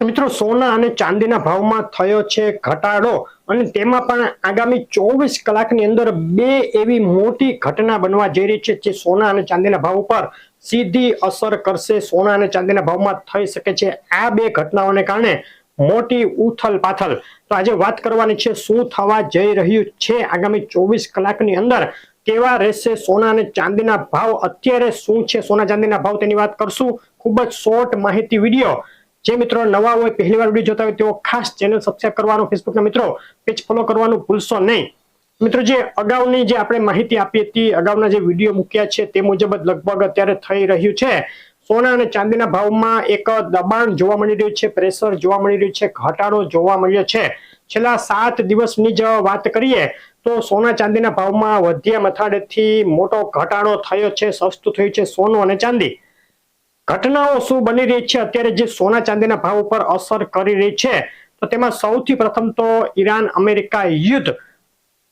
મિત્રો સોના અને ચાંદીના ભાવમાં થયો છે ઘટાડો અને તેમાં પણ આગામી 24 કલાકની અંદર બે એવી મોટી ઘટના બનવા જઈ રહી છે જે સોના અને ચાંદીના ભાવ ઉપર સીધી અસર કરશે. સોના અને ચાંદીના ભાવમાં થઈ શકે છે આ બે ઘટનાઓને કારણે મોટી ઉથલ પાથલ. તો આજે વાત કરવાની છે શું થવા જઈ રહ્યું છે આગામી 24 કલાકની અંદર, કેવા રહેશે સોના અને ચાંદીના ભાવ, અત્યારે શું છે સોના ચાંદીના ભાવ તેની વાત કરશું. ખૂબ જ શોર્ટ માહિતી વિડીયો. જે મિત્રો નવા હોય પહેલી વાર વિડીયો જોતા હોય તેઓ ખાસ ચેનલ સબસ્ક્રાઇબ કરવાનું, ફેસબુકના મિત્રો પેજ ફોલો કરવાનું ભૂલશો નહીં. મિત્રો જે અગાઉની જે આપણે માહિતી આપી હતી, અગાઉના જે વિડીયો મૂક્યા છે તે મુજબ જ લગભગ અત્યારે થઈ રહ્યું છે. સોના અને ચાંદીના ભાવમાં એક દબાણ જોવા મળી રહ્યું છે, પ્રેશર જોવા મળી રહ્યું છે, ઘટાડો જોવા મળ્યો છે. છેલ્લા 7 દિવસની જ વાત કરીએ તો સોના ચાંદીના ભાવમાં વધ્યા મથાળેથી મોટો ઘટાડો થયો છે, સસ્તું થયું છે સોનું અને ચાંદી. ઘટનાઓ શું બની રહી છે અત્યારે જે સોના ચાંદીના ભાવ ઉપર અસર કરી રહી છે, તો તેમાં સૌથી પ્રથમ તો ઈરાન અમેરિકા યુદ્ધ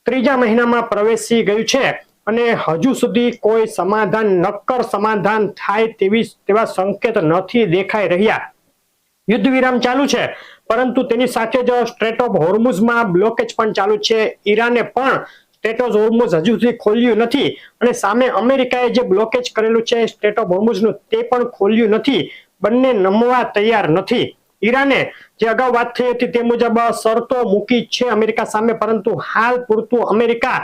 ત્રીજા મહિનામાં પ્રવેશી ગયું છે અને હજુ સુધી કોઈ સમાધાન, નક્કર સમાધાન થાય તેવા સંકેત નથી દેખાઈ રહ્યા. યુદ્ધ વિરામ ચાલુ છે પરંતુ તેની સાથે જ સ્ટ્રેટ ઓફ હોર્મુઝમાં બ્લોકેજ પણ ચાલુ છે. ઈરાને પણ સ્ટ્રેટ ઓફ હોર્મુઝ હજુ સુધી ખોલ્યું નથી અને સામે અમેરિકાએ જે બ્લોકેજ કરેલું છે સ્ટ્રેટ ઓફ હોર્મુઝનું તે પણ ખોલ્યું નથી. બંને નમવા તૈયાર નથી. ઈરાને જે અગાઉ વાત થઈ હતી તે મુજબ શરતો મૂકી છે અમેરિકા સામે, પરંતુ હાલ પૂરતું અમેરિકા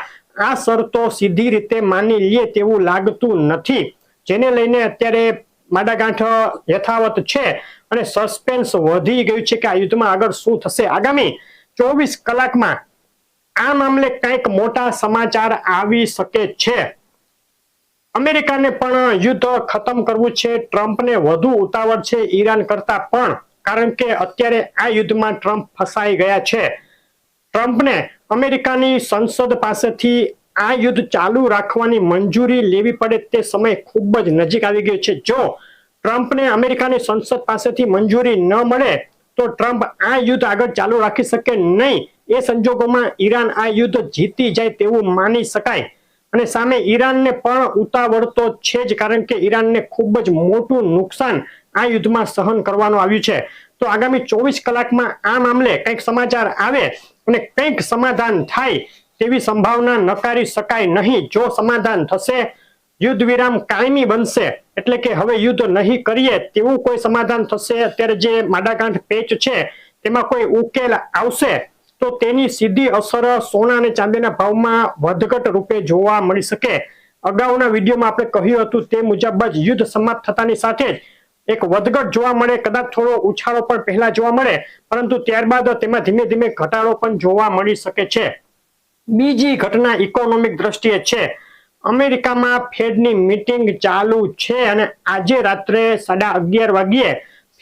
આ શરતો સીધી રીતે માની લે તેવું લાગતું નથી, જેને લઈને અત્યારે માડાગાંઠ યથાવત છે અને સસ્પેન્સ વધી ગયું છે કે આ યુદ્ધમાં આગળ શું થશે. આગામી 24 કલાકમાં આ મામલે કંઈક મોટા સમાચાર આવી શકે છે. અમેરિકાને પણ યુદ્ધ ખતમ કરવું છે. ટ્રમ્પને વધુ ઉતાવળ છે ઈરાન કરતા પણ, કારણ કે અત્યારે આ યુદ્ધમાં ટ્રમ્પ ફસાઈ ગયા છે. ટ્રમ્પને અમેરિકાની સંસદ પાસેથી આ યુદ્ધ ચાલુ રાખવાની મંજૂરી લેવી પડે તે સમય ખૂબ જ નજીક આવી ગયો છે. જો ટ્રમ્પને અમેરિકાની સંસદ પાસેથી મંજૂરી ન મળે તો ટ્રમ્પ આ યુદ્ધ આગળ ચાલુ રાખી શકે નહીં. એ સંજોગોમાં ઈરાન આ યુદ્ધ જીતી જાય તેવું માની શકાય. અને સામે ઈરાનને પણ ઉતાવળ તો છે જ, કારણ કે ઈરાનને ખૂબ જ મોટું નુકસાન આ યુદ્ધમાં સહન કરવાનું આવ્યું છે. તો આગામી 24 કલાકમાં આ મામલે કંઈક સમાચાર આવે અને કંઈક સમાધાન થાય તેવી સંભાવના નકારી શકાય નહીં. જો સમાધાન થશે, યુદ્ધ વિરામ કાયમી બનશે, એટલે કે હવે યુદ્ધ નહીં કરીએ તેવું કોઈ સમાધાન થશે, અત્યારે જે માડાગાંઠ પેચ છે તેમાં કોઈ ઉકેલ આવશે તો તેની સીધી અસર સોના અને ચાંદીના ભાવમાં વધઘટ રૂપે જોવા મળી શકે. અગાઉના વિડીયોમાં આપણે કહ્યું હતું તે મુજબ જ યુદ્ધ સમાપ્ત થતાની સાથે જ એક વધઘટ જોવા મળે, કદાચ થોડો ઉછાળો પણ પહેલા જોવા મળે, પરંતુ ત્યારબાદ તેમાં ધીમે ધીમે ઘટાડો પણ જોવા મળી શકે છે. બીજી ઘટના ઇકોનોમિક દ્રષ્ટિએ છે. અમેરિકામાં ફેડની મીટિંગ ચાલુ છે અને આજે રાત્રે 11:30 વાગ્યે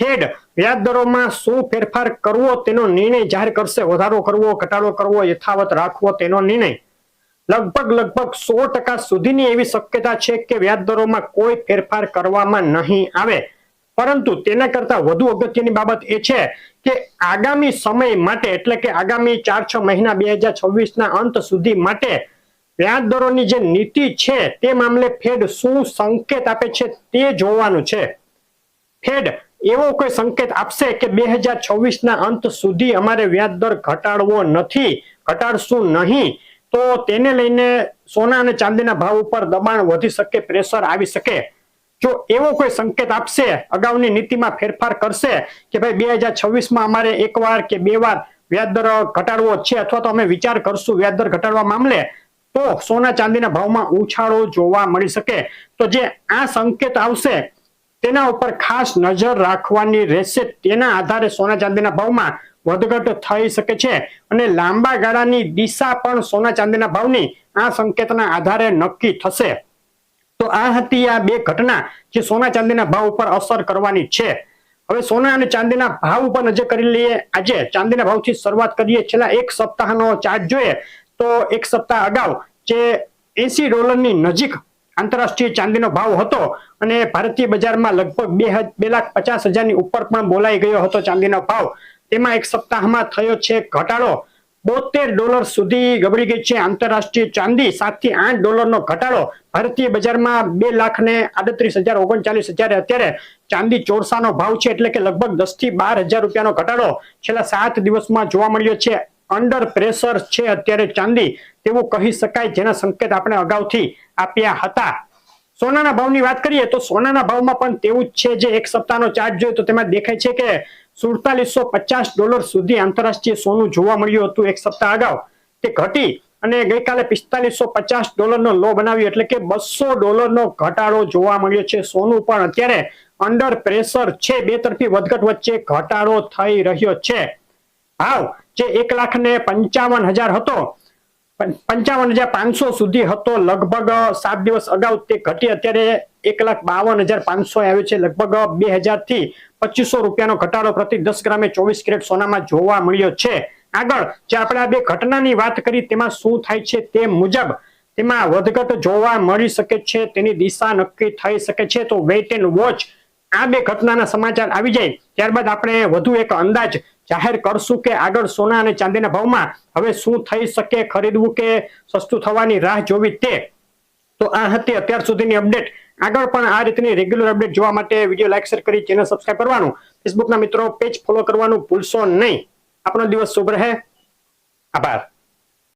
ફેડ વ્યાજ દરોમાં શું ફેરફાર કરવો તેનો નિર્ણય જાહેર કરશે. વધારો કરવો, ઘટાડો કરવો, યથાવત રાખવો તેનો નિર્ણય. લગભગ 100% સુધીની એવી શક્યતા છે કે વ્યાજ દરોમાં કોઈ ફેરફાર કરવામાં નહીં આવે. પરંતુ તેના કરતા વધુ અગત્યની બાબત એ છે કે આગામી સમય માટે, એટલે કે આગામી 4-6 મહિના 2026ના અંત સુધી માટે વ્યાજ દરોની જે નીતિ છે તે મામલે ફેડ શું સંકેત આપે છે તે જોવાનું છે. ફેડ એવો કોઈ સંકેત આપશે કે 2026ના અંત સુધી અમારે વ્યાજ દર ઘટાડવો નથી, ઘટાડશું નહીં, તો તેને લઈને સોના અને ચાંદીના ભાવ ઉપર દબાણ વધી શકે, પ્રેશર આવી શકે. જો એવો કોઈ સંકેત આપશે, અગાઉની નીતિમાં ફેરફાર કરશે કે ભાઈ 2026માં અમારે એકવાર કે બે વાર વ્યાજ દર ઘટાડવો છે અથવા તો અમે વિચાર કરશું વ્યાજ દર ઘટાડવા મામલે, તો સોના ચાંદીના ભાવમાં ઉછાળો જોવા મળી શકે. તો જે આ સંકેત આવશે તેના ઉપર ખાસ નજર રાખવાની રહેશે. તેના આધારે સોના ચાંદીના ભાવમાં વધઘટ થઈ શકે છે અને લાંબા ગાળાની દિશા પણ સોના ચાંદીના ભાવની આ સંકેતના આધારે નક્કી થશે. તો આ હતી આ બે ઘટના જે સોના ચાંદીના ભાવ ઉપર અસર કરવાની છે. હવે સોના અને ચાંદીના ભાવ ઉપર નજર કરી લઈએ. આજે ચાંદીના ભાવથી શરૂઆત કરીએ. છેલ્લા એક સપ્તાહનો ચાર્ટ જોઈએ તો એક સપ્તાહ અગાઉ જે $80 નજીક આંતરરાષ્ટ્રીય ચાંદીનો ભાવ હતો અને ભારતીય બજારમાં લગભગ 2,50,000 ઉપર પણ બોલાઈ ગયો હતો ચાંદીનો ભાવ. તેમાં એક સપ્તાહમાં થયો છે ઘટાડો $72 સુધી ગબડી ગઈ છે. આંતરરાષ્ટ્રીય ચાંદી $7 થી $8 ઘટાડો. ભારતીય બજારમાં 2,38,039 અત્યારે ચાંદી ચોરસાનો ભાવ છે, એટલે કે લગભગ 10 થી 12 હજાર રૂપિયાનો ઘટાડો છેલ્લા 7 દિવસમાં જોવા મળ્યો છે. અંડર પ્રેશર છે અત્યારે ચાંદી, તેવું કહી શકાય, જેના સંકેત આપણે અગાઉથી આપ્યા હતા. સોનાના ભાવની વાત કરીએ તો સોનાના ભાવમાં પણ તેવું જ છે. જે એક સપ્તાહનો ચાર્ટ જોઈએ તો તેમાં દેખાય છે કે $4750 સુધી આંતરરાષ્ટ્રીય સોનું જોવા મળ્યું હતું એક સપ્તાહ અગાઉ. તે ઘટી અને ગઈકાલે $4550 લો બનાવ્યો, એટલે કે $200 ઘટાડો જોવા મળ્યો છે. સોનું પણ અત્યારે અંડર પ્રેશર છે. બે તરફી વધઘટ વચ્ચે ઘટાડો થઈ રહ્યો છે. ભાવ જે 1,55,000 હતો, 55,500 સુધી હતો લગભગ 7 દિવસ અગાઉ, તે ઘટી અત્યારે 1,52,500 આવ્યો છે. લગભગ 2,000 થી 2,500 રૂપિયાનો ઘટાડો પ્રતિ 10 ગ્રામે 24 કેરેટ સોનામાં જોવા મળ્યો છે. આગળ જે આપણે આ બે ઘટનાની વાત કરી તેમાં શું થાય છે તે મુજબ તેમાં વધઘટ જોવા મળી શકે છે, તેની દિશા નક્કી થઈ શકે છે. તો વેઇટ એન્ડ વોચ. આ બે ઘટનાના સમાચાર આવી જાય ત્યારબાદ આપણે વધુ એક અંદાજ જાહેર કરશું કે આગળ સોના અને ચાંદીના ભાવમાં હવે શું થઈ શકે, ખરીદવું કે સસ્તું થવાની રાહ જોવી તે. તો આ હતી અત્યાર સુધીની અપડેટ. આગળ પણ આ રીતની રેગ્યુલર અપડેટ જોવા માટે વિડીયો લાઈક શેર કરી ચેનલ સબસ્ક્રાઇબ કરવાનું, ફેસબુકના મિત્રો પેજ ફોલો કરવાનું ભૂલશો નહીં. આપણો દિવસ શુભ રહે. આભાર.